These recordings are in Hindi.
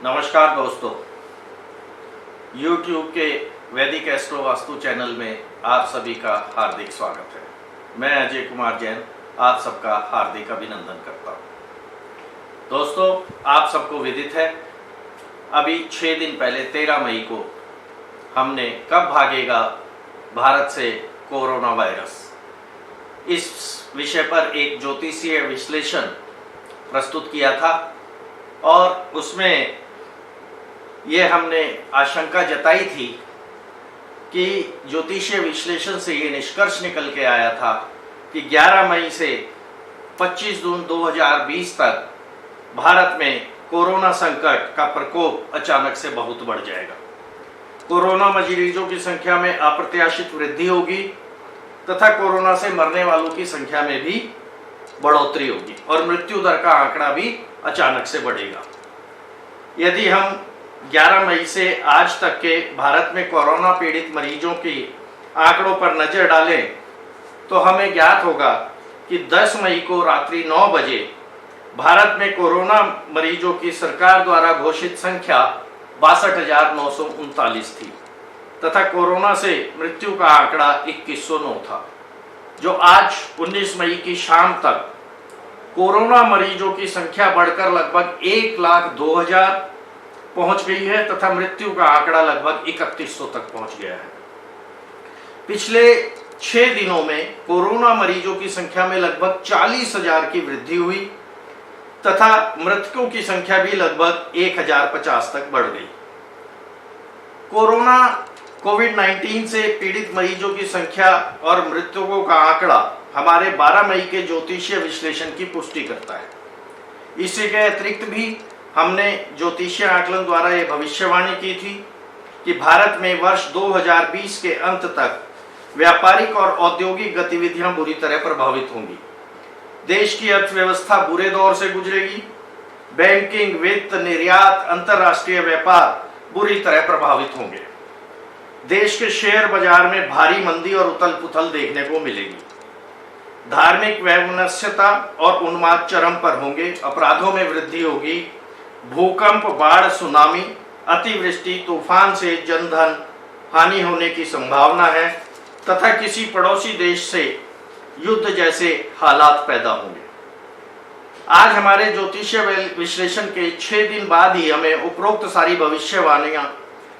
नमस्कार दोस्तों, YouTube के वैदिक एस्ट्रो वास्तु चैनल में आप सभी का हार्दिक स्वागत है। मैं अजय कुमार जैन आप सबका हार्दिक अभिनंदन करता हूँ। दोस्तों, आप सबको विदित है, अभी 6 दिन पहले 13 मई को हमने कब भागेगा भारत से कोरोना वायरस, इस विषय पर एक ज्योतिषीय विश्लेषण प्रस्तुत किया था और उसमें ये हमने आशंका जताई थी कि ज्योतिषीय विश्लेषण से ये निष्कर्ष निकल के आया था कि 11 मई से 25 जून 2020 तक भारत में कोरोना संकट का प्रकोप अचानक से बहुत बढ़ जाएगा। कोरोना मरीजों की संख्या में अप्रत्याशित वृद्धि होगी तथा कोरोना से मरने वालों की संख्या में भी बढ़ोतरी होगी और मृत्यु दर का आंकड़ा भी अचानक से बढ़ेगा। यदि हम 11 मई से आज तक के भारत में कोरोना पीड़ित मरीजों की आंकड़ों पर नजर डालें तो हमें ज्ञात होगा कि 10 मई को रात्रि 9 बजे भारत में कोरोना मरीजों की सरकार द्वारा घोषित संख्या 62,939 थी तथा कोरोना से मृत्यु का आंकड़ा 2109 था, जो आज 19 मई की शाम तक कोरोना मरीजों की संख्या बढ़कर लगभग 1,02,000 पहुंच गई है तथा मृत्यु का आंकड़ा लगभग 3100 तक पहुंच गया है। पिछले 6 दिनों में कोरोना मरीजों की संख्या में लगभग 40,000 की वृद्धि हुई तथा मृतकों की संख्या भी लगभग 1,050 तक बढ़ गई। कोरोना कोविड-19 से पीड़ित मरीजों की संख्या और मृतकों का आंकड़ा हमारे 12 मई के ज्योतिषीय विश्लेषण की पुष्टि करता है। इसी के अतिरिक्त भी हमने ज्योतिषीय आकलन द्वारा यह भविष्यवाणी की थी कि भारत में वर्ष 2020 के अंत तक व्यापारिक और औद्योगिक गतिविधियां बुरी तरह प्रभावित होंगी। देश की अर्थव्यवस्था बुरे दौर से गुजरेगी। बैंकिंग, वित्त, निर्यात, अंतर्राष्ट्रीय व्यापार बुरी तरह प्रभावित होंगे। देश के शेयर बाजार में भारी मंदी और उथल पुथल देखने को मिलेगी। धार्मिक वैमनस्यता और उन्माद चरम पर होंगे। अपराधों में वृद्धि होगी। भूकंप, बाढ़, सुनामी, अतिवृष्टि, तूफान से जनधन हानि होने की संभावना है तथा किसी पड़ोसी देश से युद्ध जैसे हालात पैदा होंगे। आज हमारे ज्योतिषीय विश्लेषण के 6 दिन बाद ही हमें उपरोक्त सारी भविष्यवाणियां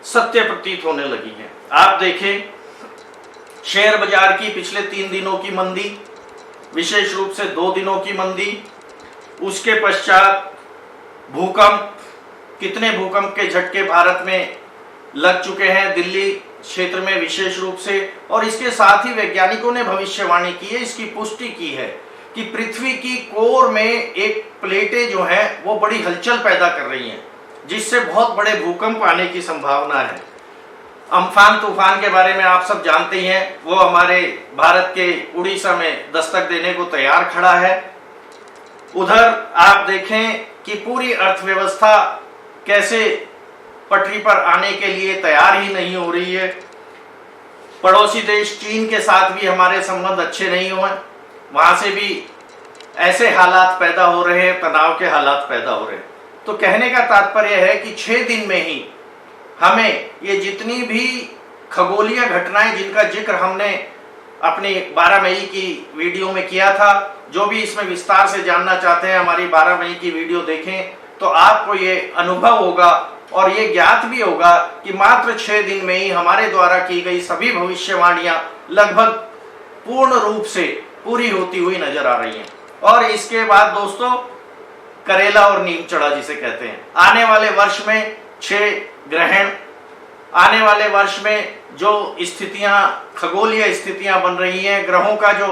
सत्य प्रतीत होने लगी हैं। आप देखें, शेयर बाजार की पिछले 3 दिनों की मंदी, विशेष रूप से 2 दिनों की मंदी, उसके पश्चात भूकंप, कितने भूकंप के झटके भारत में लग चुके हैं, दिल्ली क्षेत्र में विशेष रूप से। और इसके साथ ही वैज्ञानिकों ने भविष्यवाणी की है, इसकी पुष्टि की है कि पृथ्वी की कोर में एक प्लेटें जो हैं वो बड़ी हलचल पैदा कर रही हैं, जिससे बहुत बड़े भूकंप आने की संभावना है। अम्फान तूफान के बारे में आप सब जानते हैं, वो हमारे भारत के उड़ीसा में दस्तक देने को तैयार खड़ा है। उधर आप देखें कि पूरी अर्थव्यवस्था कैसे पटरी पर आने के लिए तैयार ही नहीं हो रही है। पड़ोसी देश चीन के साथ भी हमारे संबंध अच्छे नहीं हुए, वहां से भी ऐसे हालात पैदा हो रहे हैं, तनाव के हालात पैदा हो रहे हैं। तो कहने का तात्पर्य है कि 6 दिन में ही हमें ये जितनी भी खगोलीय घटनाएं जिनका जिक्र हमने अपनी 12 मई की वीडियो में किया था, जो भी इसमें विस्तार से जानना चाहते हैं हमारी 12 मई की वीडियो देखें तो आपको ये अनुभव होगा और ये ज्ञात भी होगा कि मात्र 6 दिन में ही हमारे द्वारा की गई सभी भविष्यवाणियां लगभग पूर्ण रूप से पूरी होती हुई नजर आ रही हैं। और इसके बाद दोस्तों, करेला और नीम चढ़ा जिसे कहते हैं, आने वाले वर्ष में 6 ग्रहण, आने वाले वर्ष में जो स्थितियां, खगोलीय स्थितियां बन रही हैं, ग्रहों का जो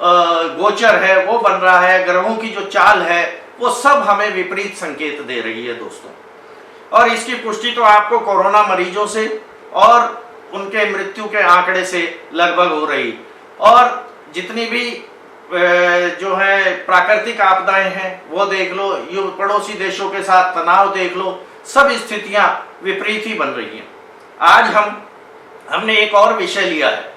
गोचर है वो बन रहा है, ग्रहों की जो चाल है वो सब हमें विपरीत संकेत दे रही है दोस्तों। और इसकी पुष्टि तो आपको कोरोना मरीजों से और उनके मृत्यु के आंकड़े से लगभग हो रही। और जितनी भी जो है प्राकृतिक आपदाएं हैं वो देख लो, ये पड़ोसी देशों के साथ तनाव देख लो, सब स्थितियां विपरीत ही बन रही हैं। आज हमने एक और विषय लिया है।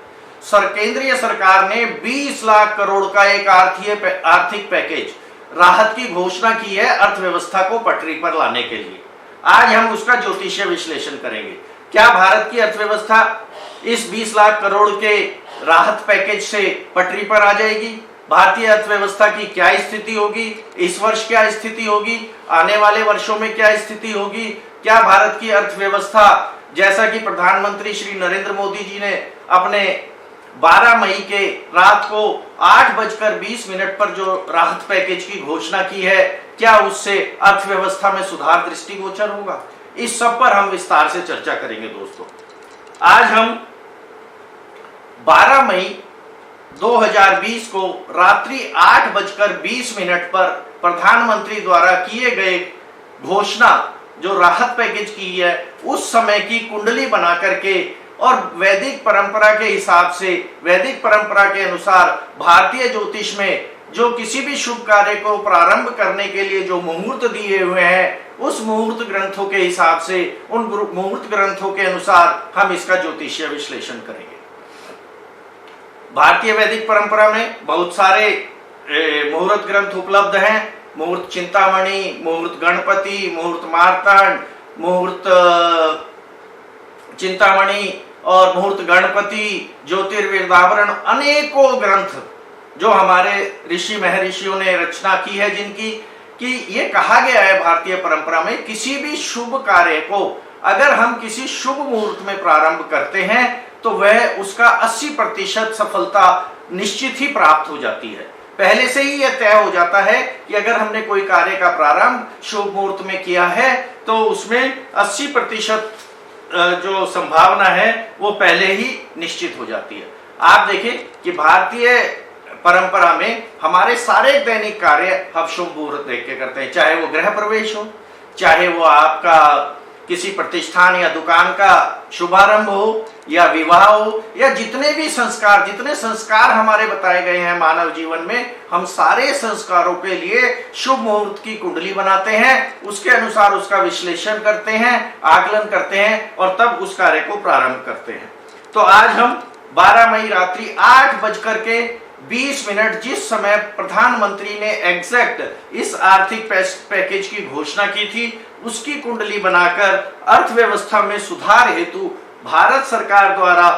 केंद्रीय सरकार ने 20 लाख करोड़ का एक आर्थिक पैकेज राहत की घोषणा की है अर्थव्यवस्था को पटरी पर लाने के लिए। आज हम उसका ज्योतिषीय विश्लेषण करेंगे। क्या भारत की अर्थव्यवस्था इस 20 लाख करोड़ के राहत पैकेज से पटरी पर आ जाएगी? भारतीय अर्थव्यवस्था की क्या स्थिति होगी? इस वर्ष क्या स्थिति होगी? आने वाले वर्षों में क्या स्थिति होगी? क्या भारत की अर्थव्यवस्था, जैसा कि प्रधानमंत्री श्री नरेंद्र मोदी जी ने अपने 12 मई के रात को 8:20 पर जो राहत पैकेज की घोषणा की है, क्या उससे अर्थव्यवस्था में सुधार दृष्टिगोचर होगा? इस सब पर हम विस्तार से चर्चा करेंगे दोस्तों। आज हम 12 मई 2020 को रात्रि 8:20 पर प्रधानमंत्री द्वारा किए गए घोषणा जो राहत पैकेज की है, उस समय की कुंडली बना करके और वैदिक परंपरा के हिसाब से, वैदिक परंपरा के अनुसार भारतीय ज्योतिष में जो किसी भी शुभ कार्य को प्रारंभ करने के लिए जो मुहूर्त दिए हुए हैं, उस मुहूर्त ग्रंथों के हिसाब से, उन मुहूर्त ग्रंथों के अनुसार हम इसका ज्योतिषीय विश्लेषण करेंगे। भारतीय वैदिक परंपरा में बहुत सारे मुहूर्त ग्रंथ उपलब्ध हैं। मुहूर्त चिंतामणि, मुहूर्त गणपति, मुहूर्त मार्तांड, मुहूर्त चिंतामणि और मुहूर्त गणपति, ज्योतिर्वेदावरण, अनेकों ग्रंथ जो हमारे ऋषि महर्षियों ने रचना की है, जिनकी कि ये कहा गया है भारतीय परंपरा में, किसी भी शुभ कार्य को अगर हम किसी शुभ मुहूर्त में प्रारंभ करते हैं तो वह उसका 80% सफलता निश्चित ही प्राप्त हो जाती है। पहले से ही यह तय हो जाता है कि अगर हमने कोई कार्य का प्रारंभ शुभ मुहूर्त में किया है तो उसमें 80% जो संभावना है वो पहले ही निश्चित हो जाती है। आप देखिए कि भारतीय परंपरा में हमारे सारे दैनिक कार्य हम शुभ मुहूर्त देख के करते हैं, चाहे वो गृह प्रवेश हो, चाहे वो आपका किसी प्रतिष्ठान या दुकान का शुभारंभ हो, या विवाह हो, या जितने भी संस्कार, जितने संस्कार हमारे बताए गए हैं मानव जीवन में, हम सारे संस्कारों के लिए शुभ मुहूर्त की कुंडली बनाते हैं, उसके अनुसार उसका विश्लेषण करते हैं, आकलन करते हैं और तब उस कार्य को प्रारंभ करते हैं। तो आज हम 12 मई रात्रि 8:20 जिस समय प्रधानमंत्री ने एग्जैक्ट इस आर्थिक पैकेज की घोषणा की थी, उसकी कुंडली बनाकर अर्थव्यवस्था में सुधार हेतु भारत सरकार द्वारा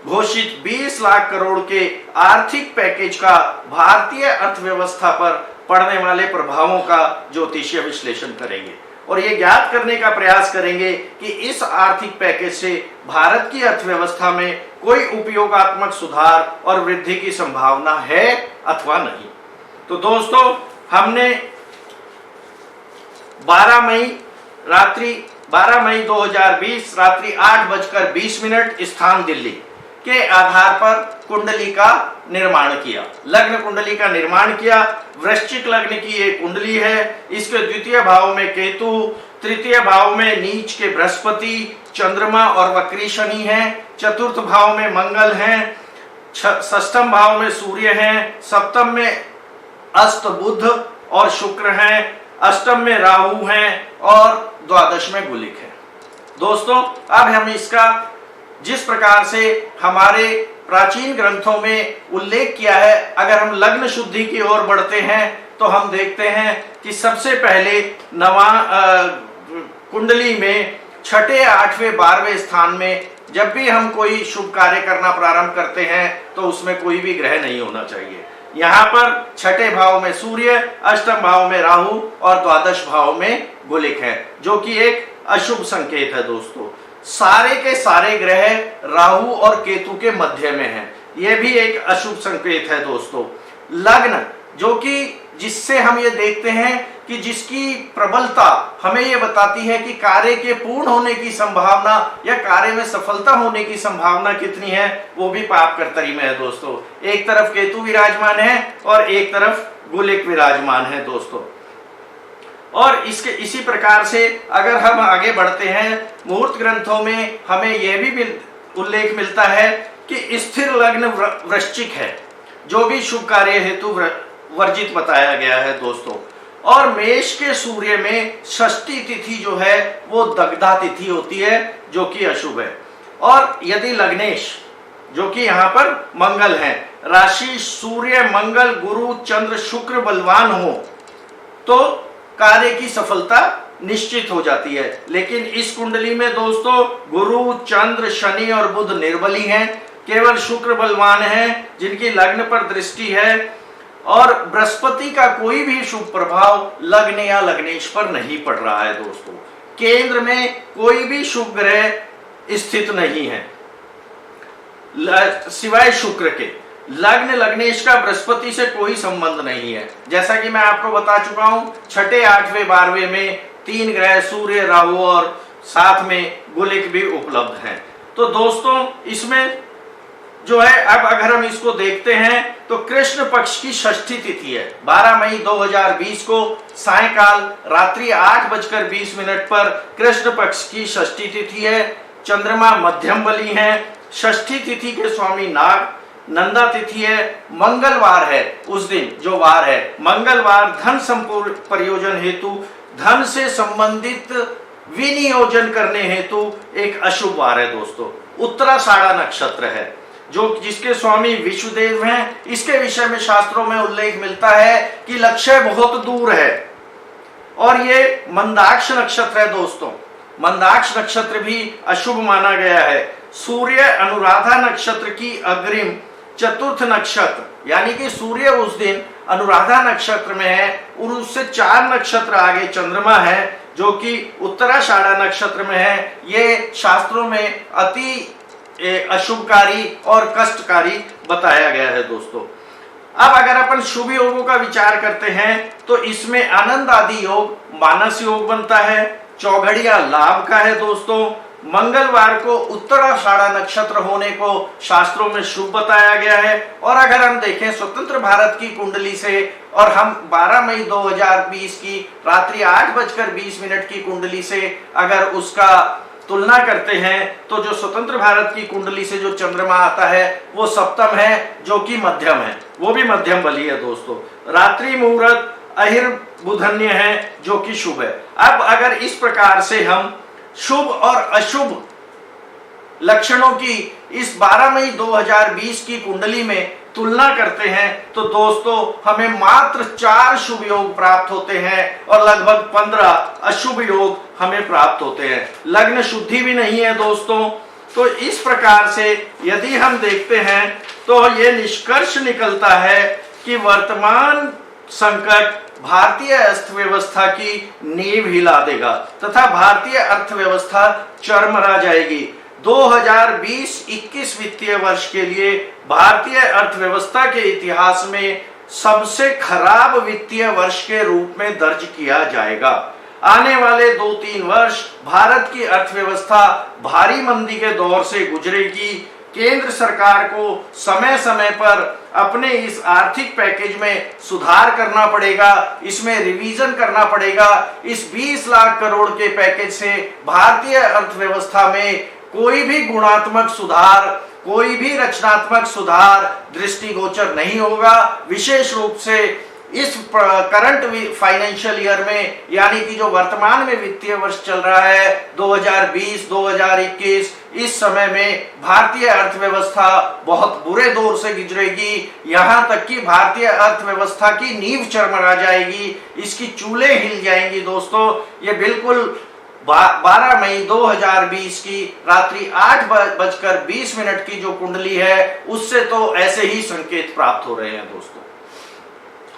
घोषित 20 लाख करोड़ के आर्थिक पैकेज का भारतीय अर्थव्यवस्था पर पड़ने वाले प्रभावों का ज्योतिषीय विश्लेषण करेंगे और ये ज्ञात करने का प्रयास करेंगे कि इस आर्थिक पैकेज से भारत की अर्थव्यवस्था में कोई उपयोगात्मक सुधार और वृद्धि की संभावना है अथवा नहीं। तो दोस्तों, हमने 12 मई 2020 रात्रि 8:20 स्थान दिल्ली के आधार पर कुंडली का निर्माण किया, लग्न कुंडली का निर्माण किया। वृश्चिक लग्न की एक कुंडली है। इसके द्वितीय भाव में केतु, तृतीय भाव में नीच के बृहस्पति, चंद्रमा और वक्री शनि है, चतुर्थ भाव में मंगल हैं, षष्ठम भाव में सूर्य हैं, सप्तम में अस्त बुध और शुक्र हैं, अष्टम में राहु हैं और द्वादश में गुलिक है। दोस्तों, अब हम इसका जिस प्रकार से हमारे प्राचीन ग्रंथों में उल्लेख किया है, अगर हम लग्न शुद्धि की ओर बढ़ते हैं तो हम देखते हैं कि सबसे पहले कुंडली में छठे, 8वें, 12वें स्थान में जब भी हम कोई शुभ कार्य करना प्रारंभ करते हैं तो उसमें कोई भी ग्रह नहीं होना चाहिए। यहाँ पर छठे भाव में सूर्य, अष्टम भाव में राहु और द्वादश भाव में गुलिक है, जो कि एक अशुभ संकेत है। दोस्तों, सारे के सारे ग्रह राहु और केतु के मध्य में हैं, यह भी एक अशुभ संकेत है। दोस्तों, लग्न जो कि जिससे हम ये देखते हैं कि जिसकी प्रबलता हमें ये बताती है कि कार्य के पूर्ण होने की संभावना या कार्य में सफलता होने की संभावना कितनी है, वो भी पाप कर्तरी में है। दोस्तों, एक तरफ केतु विराजमान है और एक तरफ गुलिक विराजमान है। दोस्तों, और इसी प्रकार से अगर हम आगे बढ़ते हैं, मुहूर्त ग्रंथों में हमें यह भी उल्लेख मिलता है कि स्थिर लग्न वृश्चिक है, जो भी शुभ कार्य हेतु वर्जित बताया गया है। दोस्तों, और मेष के सूर्य में षष्ठी तिथि जो है वो दग्धा तिथि होती है, जो कि अशुभ है। और यदि लग्नेश जो कि यहाँ पर मंगल है, राशि सूर्य, मंगल, गुरु, चंद्र, शुक्र बलवान हो तो कार्य की सफलता निश्चित हो जाती है। लेकिन इस कुंडली में दोस्तों गुरु, चंद्र, शनि और बुध निर्बली हैं, केवल शुक्र बलवान है जिनकी लग्न पर दृष्टि है, और बृहस्पति का कोई भी शुभ प्रभाव लग्न या लग्नेश पर नहीं पड़ रहा है दोस्तों। केंद्र में कोई भी शुभ ग्रह स्थित नहीं है सिवाय शुक्र के। लग्न लग्नेश का बृहस्पति से कोई संबंध नहीं है। जैसा कि मैं आपको बता चुका हूं, छठे, आठवें, 12वें में 3 ग्रह सूर्य, राहु और साथ में गुलिक भी उपलब्ध हैं। तो दोस्तों इसमें जो है, अब अगर हम इसको देखते हैं तो कृष्ण पक्ष की षष्ठी तिथि है 12 मई 2020 को सायकाल रात्रि 8:20 पर कृष्ण पक्ष की षष्ठी तिथि है। चंद्रमा मध्यम बली है। षष्ठी तिथि के स्वामी नाग, नंदा तिथि है, मंगलवार है। उस दिन जो वार है मंगलवार, धन संपूर्ण प्रयोजन हेतु, धन से संबंधित विनियोजन करने हेतु एक अशुभ वार है दोस्तों। उत्तराषाढ़ा नक्षत्र है जो जिसके स्वामी विश्वदेव हैं। इसके विषय में शास्त्रों में उल्लेख मिलता है कि लक्ष्य बहुत दूर है, और ये मंदाक्ष नक्षत्र है दोस्तों। मंदाक्ष नक्षत्र भी अशुभ माना गया है। सूर्य अनुराधा नक्षत्र की अग्रिम चतुर्थ नक्षत्र, यानी कि सूर्य उस दिन अनुराधा नक्षत्र में है, और उससे 4 नक्षत्र आगे चंद्रमा है जो कि उत्तराषाढ़ा नक्षत्र में है। ये शास्त्रों में अति अशुभकारी और कष्टकारी बताया गया है दोस्तों। अब अगर अपन शुभ योगों का विचार करते हैं तो इसमें आनंद आदि योग, मानस योग बनता है। चौघड़िया लाभ का है दोस्तों। मंगलवार को उत्तराषाढ़ा नक्षत्र होने को शास्त्रों में शुभ बताया गया है। और अगर हम देखें स्वतंत्र भारत की कुंडली से, और हम 12 मई 2020 की रात्रि 8:20 की कुंडली से अगर उसका तुलना करते हैं तो जो स्वतंत्र भारत की कुंडली से जो चंद्रमा आता है वो सप्तम है, जो कि मध्यम है, वो भी मध्यम बली है दोस्तों। रात्रि मुहूर्त अहिर बुधन्य है जो कि शुभ है। अब अगर इस प्रकार से हम शुभ और अशुभ लक्षणों की इस 12 मई 2020 की कुंडली में तुलना करते हैं तो दोस्तों हमें मात्र 4 शुभ योग प्राप्त होते हैं और लगभग 15 अशुभ योग हमें प्राप्त होते हैं। लग्न शुद्धि भी नहीं है दोस्तों। तो इस प्रकार से यदि हम देखते हैं तो ये निष्कर्ष निकलता है कि वर्तमान संकट भारतीय अर्थव्यवस्था की नींव हिला देगा तथा भारतीय अर्थव्यवस्था चरमरा जाएगी। 2020-21 वित्तीय वर्ष के लिए भारतीय अर्थव्यवस्था के इतिहास में सबसे खराब वित्तीय वर्ष के रूप में दर्ज किया जाएगा। आने वाले 2-3 वर्ष भारत की अर्थव्यवस्था भारी मंदी के दौर से गुजरेगी। केंद्र सरकार को समय समय पर अपने इस आर्थिक पैकेज में सुधार करना पड़ेगा, इसमें रिवीजन करना पड़ेगा। इस 20 लाख करोड़ के पैकेज से भारतीय अर्थव्यवस्था में कोई भी गुणात्मक सुधार, कोई भी रचनात्मक सुधार दृष्टिगोचर नहीं होगा। विशेष रूप से इस करंट फाइनेंशियल ईयर में, यानी कि जो वर्तमान में वित्तीय वर्ष चल रहा है 2020-2021, इस समय में भारतीय अर्थव्यवस्था बहुत बुरे दौर से गुजरेगी। यहां तक कि भारतीय अर्थव्यवस्था की नींव चरमरा जाएगी, इसकी चूल्हे हिल जाएंगी दोस्तों। ये बिल्कुल 12 मई 2020 की रात्रि 8:20 की जो कुंडली है उससे तो ऐसे ही संकेत प्राप्त हो रहे हैं दोस्तों।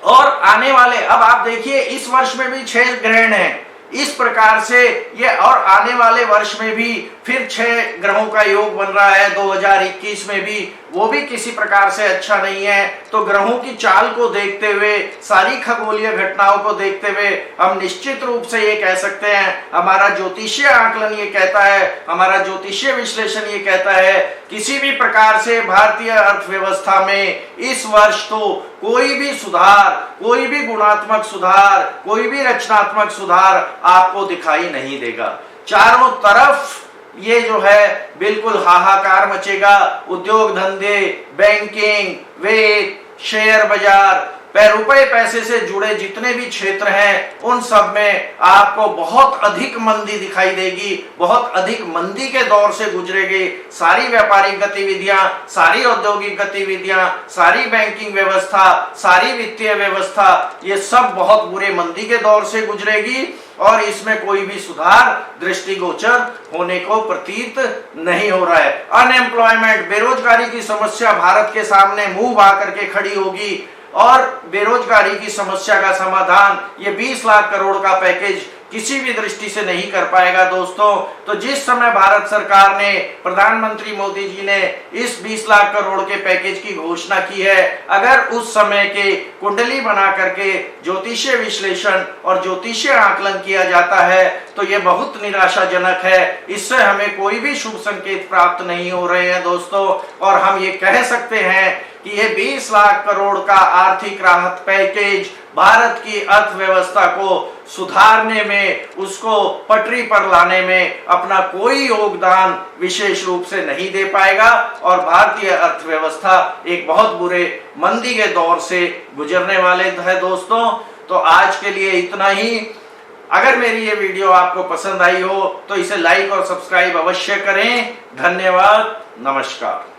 और आने वाले, अब आप देखिए इस वर्ष में भी 6 ग्रहण हैं, इस प्रकार से ये, और आने वाले वर्ष में भी फिर 6 ग्रहों का योग बन रहा है 2021 में भी, वो भी किसी प्रकार से अच्छा नहीं है। तो ग्रहों की चाल को देखते हुए, सारी खगोलीय घटनाओं को देखते हुए हम निश्चित रूप से ये कह सकते हैं, हमारा ज्योतिषीय आकलन ये कहता है, हमारा ज्योतिषीय विश्लेषण ये कहता है, किसी भी प्रकार से भारतीय अर्थव्यवस्था में इस वर्ष तो कोई भी सुधार, कोई भी गुणात्मक सुधार, कोई भी रचनात्मक सुधार आपको दिखाई नहीं देगा। चारों तरफ ये जो है बिल्कुल हाहाकार मचेगा। उद्योग धंधे, बैंकिंग, वित्त, शेयर बाजार, रुपए पैसे से जुड़े जितने भी क्षेत्र हैं उन सब में आपको बहुत अधिक मंदी दिखाई देगी, बहुत अधिक मंदी के दौर से गुजरेगी। सारी व्यापारिक गतिविधियां, सारी औद्योगिक गतिविधियां, सारी बैंकिंग व्यवस्था, सारी वित्तीय व्यवस्था, ये सब बहुत बुरे मंदी के दौर से गुजरेगी और इसमें कोई भी सुधार दृष्टिगोचर होने को प्रतीत नहीं हो रहा है। अनएम्प्लॉयमेंट, बेरोजगारी की समस्या भारत के सामने मुंह भा करके खड़ी होगी और बेरोजगारी की समस्या का समाधान ये 20 लाख करोड़ का पैकेज किसी भी दृष्टि से नहीं कर पाएगा दोस्तों। तो जिस समय भारत सरकार ने, प्रधानमंत्री मोदी जी ने इस 20 लाख करोड़ के पैकेज की घोषणा की है, अगर उस समय के कुंडली बना करके ज्योतिषीय विश्लेषण और ज्योतिषीय आकलन किया जाता है तो ये बहुत निराशाजनक है। इससे हमें कोई भी शुभ संकेत प्राप्त नहीं हो रहे हैं दोस्तों। और हम ये कह सकते हैं कि ये 20 लाख करोड़ का आर्थिक राहत पैकेज भारत की अर्थव्यवस्था को सुधारने में, उसको पटरी पर लाने में अपना कोई योगदान विशेष रूप से नहीं दे पाएगा और भारतीय अर्थव्यवस्था एक बहुत बुरे मंदी के दौर से गुजरने वाले है दोस्तों। तो आज के लिए इतना ही। अगर मेरी ये वीडियो आपको पसंद आई हो तो इसे लाइक और सब्सक्राइब अवश्य करें। धन्यवाद, नमस्कार।